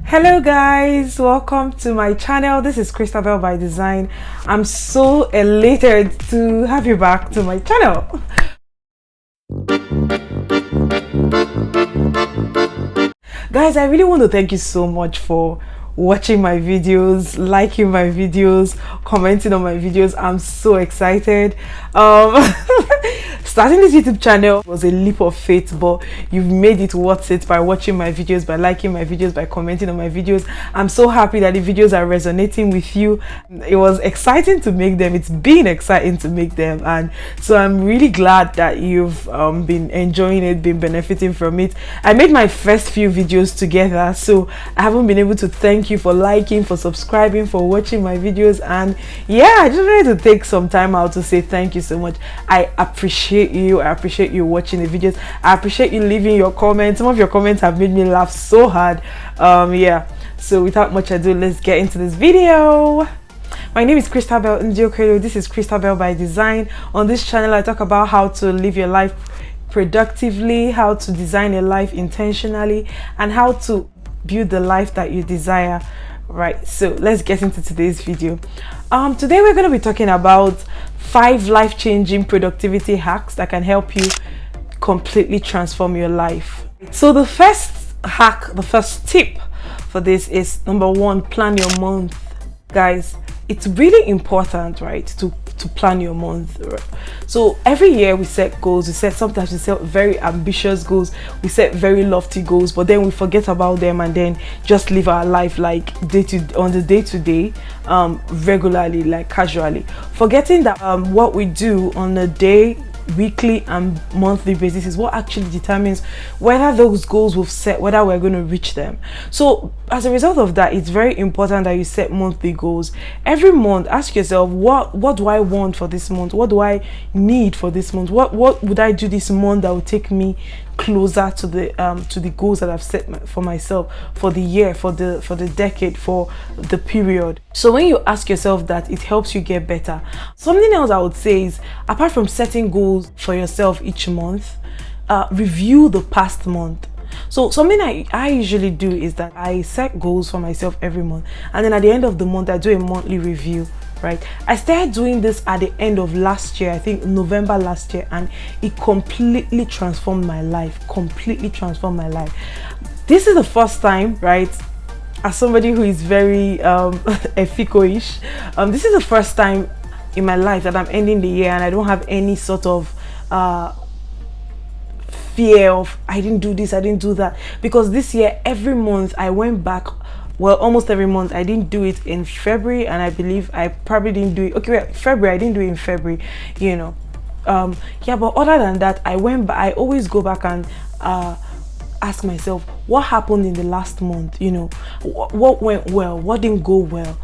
Hello guys, welcome to my channel. This is Christabel by Design. I'm so elated to have you back to my channel. Guys, I really want to thank you so much for watching my videos, liking my videos, commenting on my videos. I'm so excited. Starting this YouTube channel was a leap of faith, but you've made it worth it by watching my videos, by liking my videos, by commenting on my videos. I'm so happy that the videos are resonating with you. It was exciting to make them. It's been exciting to make them, and so I'm really glad that you've been enjoying it, been benefiting from it. I made my first few videos together, so I haven't been able to thank you for liking, for subscribing, for watching my videos. And yeah, I just wanted to take some time out to say thank you so much. I appreciate you. I appreciate you watching the videos. I appreciate you leaving your comments. Some of your comments have made me laugh so hard. Yeah, so without much ado, let's get into this video. My name is Christabel Ndeokwelu. This is Christabel by Design. On this channel I talk about how to live your life productively, how to design a life intentionally, and how to build the life that you desire. Right, so let's get into today's video. Today we're going to be talking about 5 life-changing productivity hacks that can help you completely transform your life. So the first hack, the first tip for this is number 1, plan your month. Guys, it's really important, right, to plan your month. So every year we set goals. Sometimes we set very ambitious goals, we set very lofty goals, but then we forget about them and then just live our life like on the day-to-day, regularly, like casually, forgetting that what we do on a day, weekly and monthly basis is what actually determines whether those goals we've set, whether we're going to reach them. So as a result of that, it's very important that you set monthly goals. Every month, ask yourself, what do I want for this month? What do I need for this month? What would I do this month that will take me closer to the goals that I've set for myself, for the year, for the decade, for the period. So when you ask yourself that, it helps you get better. Something else I would say is, apart from setting goals for yourself each month, review the past month. So something I usually do is that I set goals for myself every month, and then at the end of the month I do a monthly review. Right, I started doing this at the end of last year, I think November last year, and it completely transformed my life. This is the first time, right, as somebody who is very effico-ish, this is the first time in my life that I'm ending the year and I don't have any sort of fear of I didn't do this, I didn't do that, because this year every month I went back. Well, almost every month. I didn't do it in February, and I believe I probably didn't do it. Okay, wait, February, I didn't do it in February, you know. Yeah, but other than that, I always go back and ask myself, what happened in the last month? You know, what went well, what didn't go well,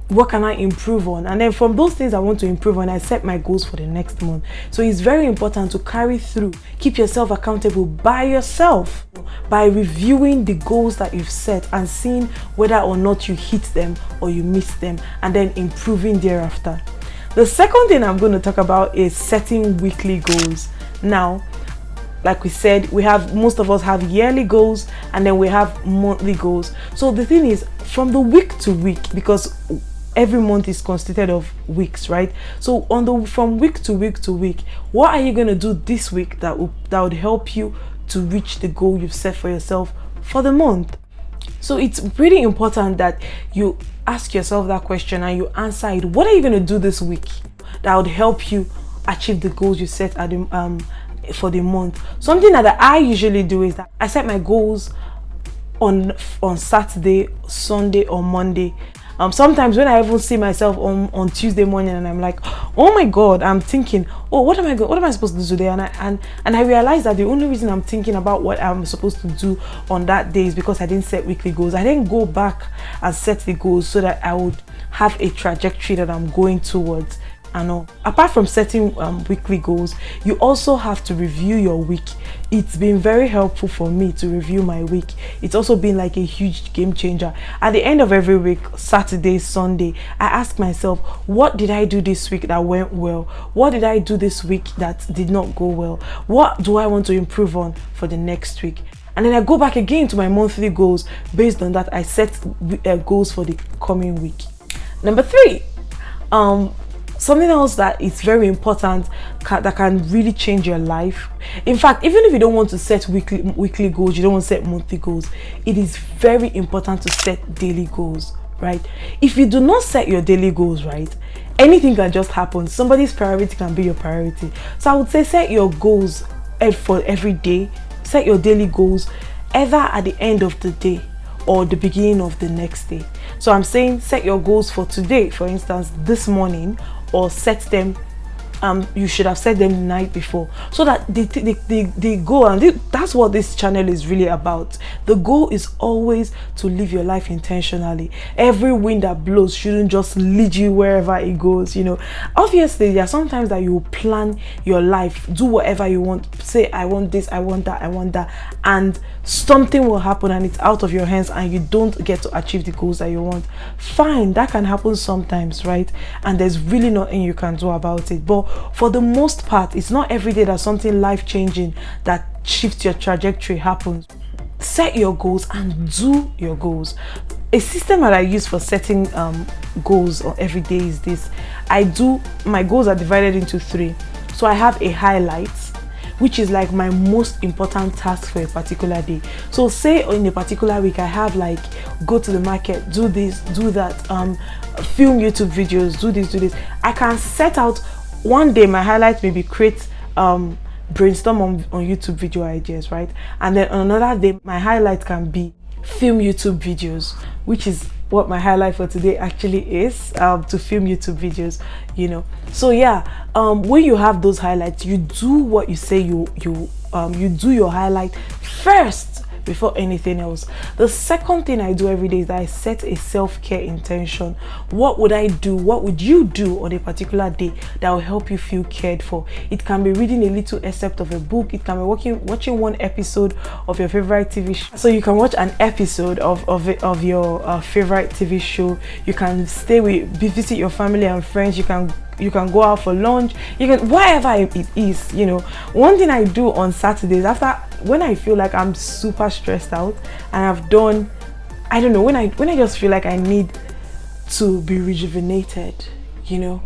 what can I improve on? And then from those things I want to improve on, I set my goals for the next month. So it's very important to carry through, keep yourself accountable by yourself, by reviewing the goals that you've set and seeing whether or not you hit them or you miss them, and then improving thereafter. The second thing I'm going to talk about is setting weekly goals. Now, like we said, most of us have yearly goals, and then we have monthly goals. So the thing is, from the week to week, because every month is constituted of weeks, right? So from week to week to week, what are you going to do this week that would help you to reach the goal you've set for yourself for the month? So it's really important that you ask yourself that question and you answer it. What are you going to do this week that would help you achieve the goals you set for the month? Something that I usually do is that I set my goals on Saturday, Sunday, or Monday. Sometimes when I even see myself on Tuesday morning and I'm like, oh my God, I'm thinking, oh, what am I supposed to do today? And I realize that the only reason I'm thinking about what I'm supposed to do on that day is because I didn't set weekly goals. I didn't go back and set the goals so that I would have a trajectory that I'm going towards. And apart from setting weekly goals, you also have to review your week. It's been very helpful for me to review my week. It's also been like a huge game changer. At the end of every week, Saturday, Sunday, I ask myself, what did I do this week that went well? What did I do this week that did not go well? What do I want to improve on for the next week? and then I go back again to my monthly goals. Based on that, I set goals for the coming week. Number 3, something else that is very important that can really change your life. In fact, even if you don't want to set weekly goals, you don't want to set monthly goals, it is very important to set daily goals, right? If you do not set your daily goals, right, anything can just happen. Somebody's priority can be your priority. So I would say set your goals for every day. Set your daily goals either at the end of the day or the beginning of the next day. So I'm saying set your goals for today, for instance, this morning, or set them, you should have set them the night before, so that they go, and that's what this channel is really about. The goal is always to live your life intentionally. Every wind that blows shouldn't just lead you wherever it goes, you know. Obviously, there are sometimes that you plan your life, do whatever you want, say I want this, I want that, I want that, and something will happen and it's out of your hands and you don't get to achieve the goals that you want. Fine, that can happen sometimes, right? And there's really nothing you can do about it. But for the most part, it's not every day that something life-changing that shifts your trajectory happens. Set your goals and do your goals. A system that I use for setting goals on every day is this. My goals are divided into 3. So I have a highlight, which is like my most important task for a particular day. So say in a particular week, I have like, go to the market, do this, do that, film YouTube videos, do this. I can set out one day, my highlight may be create, brainstorm on YouTube video ideas, right? And then on another day, my highlight can be film YouTube videos, which is what my highlight for today actually is, to film YouTube videos, you know. So yeah, when you have those highlights, you do what you say you do your highlight first before anything else. The second thing I do every day is that I set a self-care intention. What would I do? What would you do on a particular day that will help you feel cared for? It can be reading a little excerpt of a book. It can be watching one episode of your favorite TV show. So you can watch an episode of your favorite TV show. You can visit your family and friends. You can go out for lunch. You can, whatever it is, you know. One thing I do on Saturdays, when I feel like I'm super stressed out and I've done, I don't know, when I just feel like I need to be rejuvenated, you know,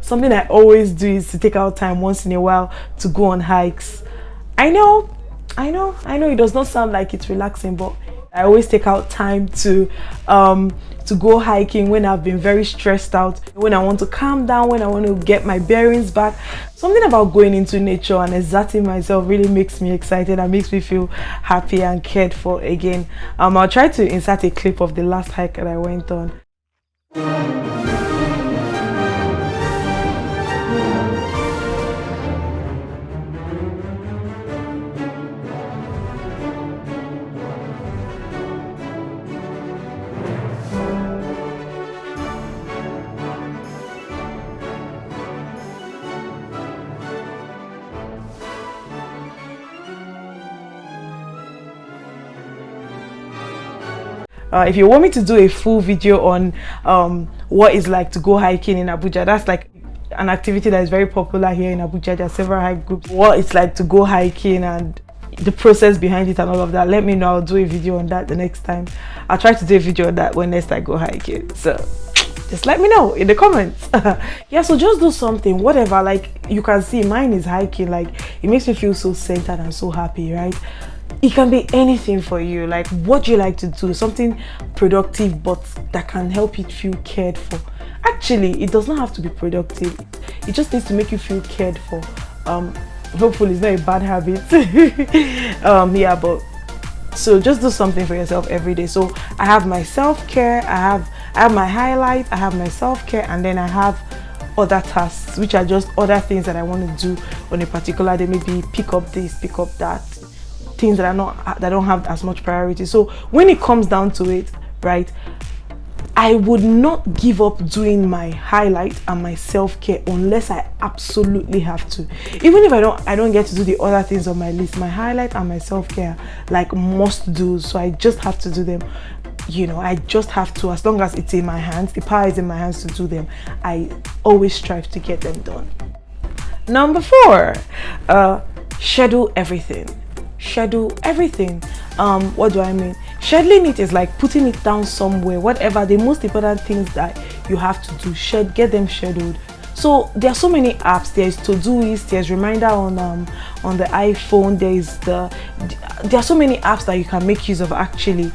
something I always do is to take out time once in a while to go on hikes. I know it does not sound like it's relaxing, but I always take out time to go hiking when I've been very stressed out, when I want to calm down, when I want to get my bearings back. Something about going into nature and exerting myself really makes me excited and makes me feel happy and cared for again. I'll try to insert a clip of the last hike that I went on. If you want me to do a full video on what it's like to go hiking in Abuja, that's like an activity that is very popular here in Abuja. There are several hike groups. What it's like to go hiking and the process behind it and all of that, let me know. I'll do a video on that the next time. I'll try to do a video on that when next I go hiking. So just let me know in the comments. Yeah, so just do something, whatever. Like you can see, mine is hiking. Like it makes me feel so centered and so happy, right? It can be anything for you, like what you like to do, something productive but that can help you feel cared for. Actually, it does not have to be productive. It just needs to make you feel cared for. Hopefully it's not a bad habit. Yeah, but so just do something for yourself every day. So I have my self-care, I have my highlight, I have my self-care, and then I have other tasks, which are just other things that I want to do on a particular day. Maybe pick up this, pick up that, things that don't have as much priority. So when it comes down to it, right, I would not give up doing my highlight and my self-care unless I absolutely have to. Even if I don't get to do the other things on my list, my highlight and my self-care like must do. So I just have to do them. You know, I just have to, as long as it's in my hands, the power is in my hands to do them. I always strive to get them done. Number 4, schedule everything. schedule everything. What do I mean? Scheduling it is like putting it down somewhere. Whatever the most important things that you have to do, get them scheduled. So there are so many apps. There's Todoist, there's Reminder on the iPhone. There are so many apps that you can make use of. Actually,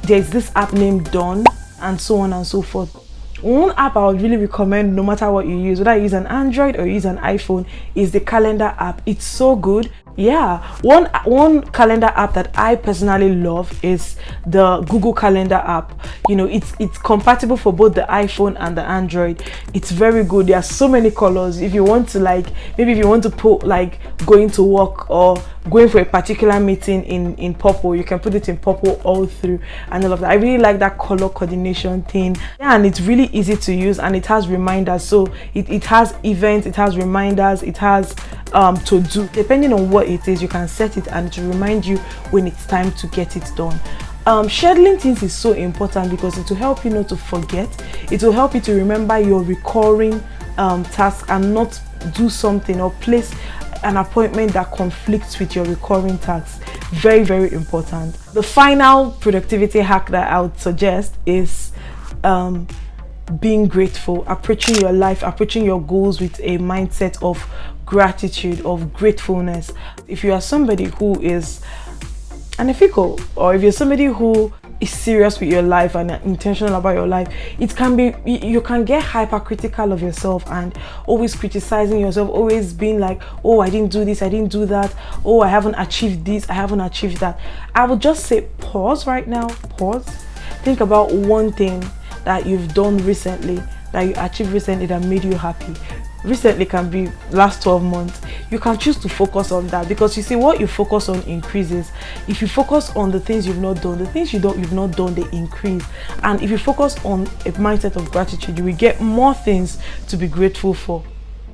there's this app named Dawn, and so on and so forth. One app I would really recommend, no matter what you use, whether you use an Android or you use an iPhone, is the calendar app. It's so good. Yeah, one calendar app that I personally love is the Google Calendar app. You know, it's compatible for both the iPhone and the Android. It's very good. There are so many colors. If you want to, like, maybe if you want to put like going to work or going for a particular meeting in purple, you can put it in purple all through and all of that. I really like that color coordination thing. Yeah, and it's really easy to use, and it has reminders. So it has events, it has reminders, it has to do. Depending on what it is, you can set it and it will remind you when it's time to get it done. Scheduling things is so important because it will help you not to forget. It will help you to remember your recurring task and not do something or place an appointment that conflicts with your recurring tasks. Very, very important. The final productivity hack that I would suggest is being grateful, approaching your life, approaching your goals with a mindset of gratitude, of gratefulness. If you are somebody who is unethical, or if you're somebody who is serious with your life and intentional about your life, it can be, you can get hypercritical of yourself and always criticizing yourself, always being like, oh, I didn't do this, I didn't do that, oh, I haven't achieved this, I haven't achieved that. I would just say pause right now, pause, think about one thing that you've done recently, that you achieved recently that made you happy. Recently can be last 12 months. You can choose to focus on that, because you see, what you focus on increases. If you focus on the things you've not done, the things you've not done, they increase. And if you focus on a mindset of gratitude, you will get more things to be grateful for.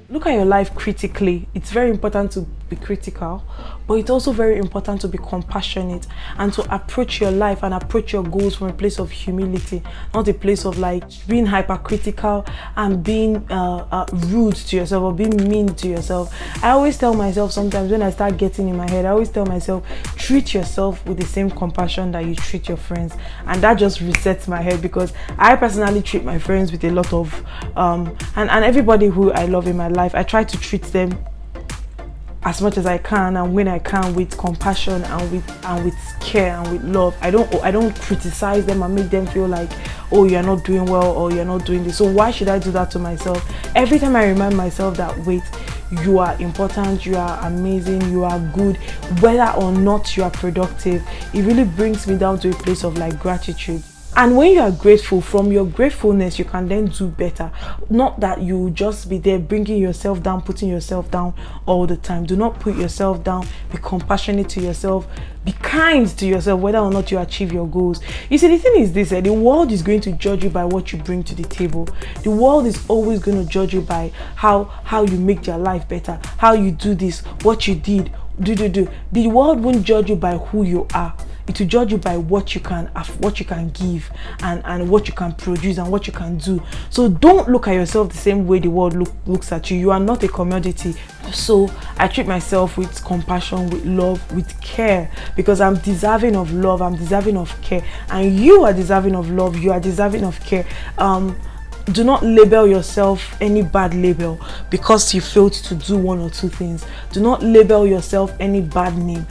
Look at your life critically. It's very important to be critical, but it's also very important to be compassionate and to approach your life and approach your goals from a place of humility, not a place of like being hypercritical and being rude to yourself or being mean to yourself. I always tell myself, sometimes when I start getting in my head, I always tell myself, treat yourself with the same compassion that you treat your friends, and that just resets my head, because I personally treat my friends with a lot of and everybody who I love in my life, I try to treat them as much as I can, and when I can, with compassion and with care and with love. I don't criticize them and make them feel like, oh, you're not doing well or you're not doing this. So why should I do that to myself? Every time I remind myself that, wait, you are important, you are amazing, you are good, whether or not you are productive, it really brings me down to a place of like gratitude. And when you are grateful, from your gratefulness, you can then do better. Not that you just be there bringing yourself down, putting yourself down all the time. Do not put yourself down. Be compassionate to yourself. Be kind to yourself, whether or not you achieve your goals. You see, the thing is this, the world is going to judge you by what you bring to the table. The world is always going to judge you by how you make your life better, how you do this, what you did, do. The world won't judge you by who you are. It will judge you by what you can give and what you can produce and what you can do. So don't look at yourself the same way the world looks at you. You are not a commodity. So I treat myself with compassion, with love, with care, because I'm deserving of love, I'm deserving of care, and you are deserving of love, you are deserving of care. Do not label yourself any bad label because you failed to do one or two things. Do not label yourself any bad name.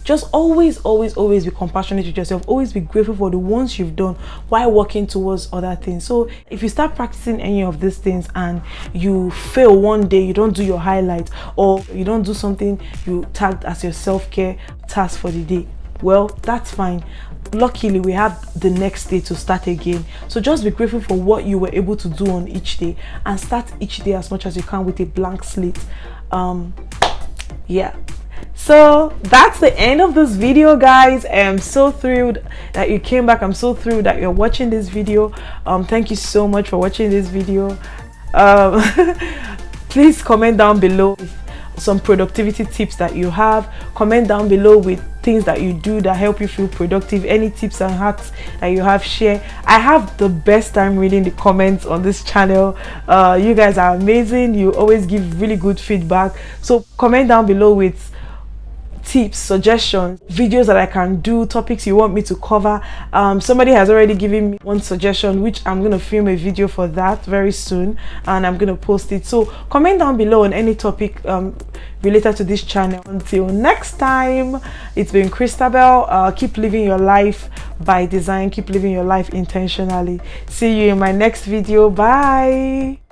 Just always be compassionate with yourself. Always be grateful for the ones you've done while working towards other things. So if you start practicing any of these things and you fail one day, you don't do your highlight, or you don't do something you tagged as your self-care task for the day, well, that's fine. Luckily, we have the next day to start again. So just be grateful for what you were able to do on each day, and start each day as much as you can with a blank slate. Yeah, so that's the end of this video, guys. I'm so thrilled that you came back. I'm so thrilled that you're watching this video. Thank you so much for watching this video. Please comment down below some productivity tips that you have. Comment down below with things that you do that help you feel productive. Any tips and hacks that you have, share. I have the best time reading the comments on this channel. You guys are amazing. You always give really good feedback. So comment down below with tips, suggestions, videos that I can do, topics you want me to cover. Somebody has already given me one suggestion, which I'm going to film a video for that very soon, and I'm going to post it. So comment down below on any topic related to this channel. Until next time, it's been Christabel. Keep living your life by design, keep living your life intentionally. See you in my next video. Bye.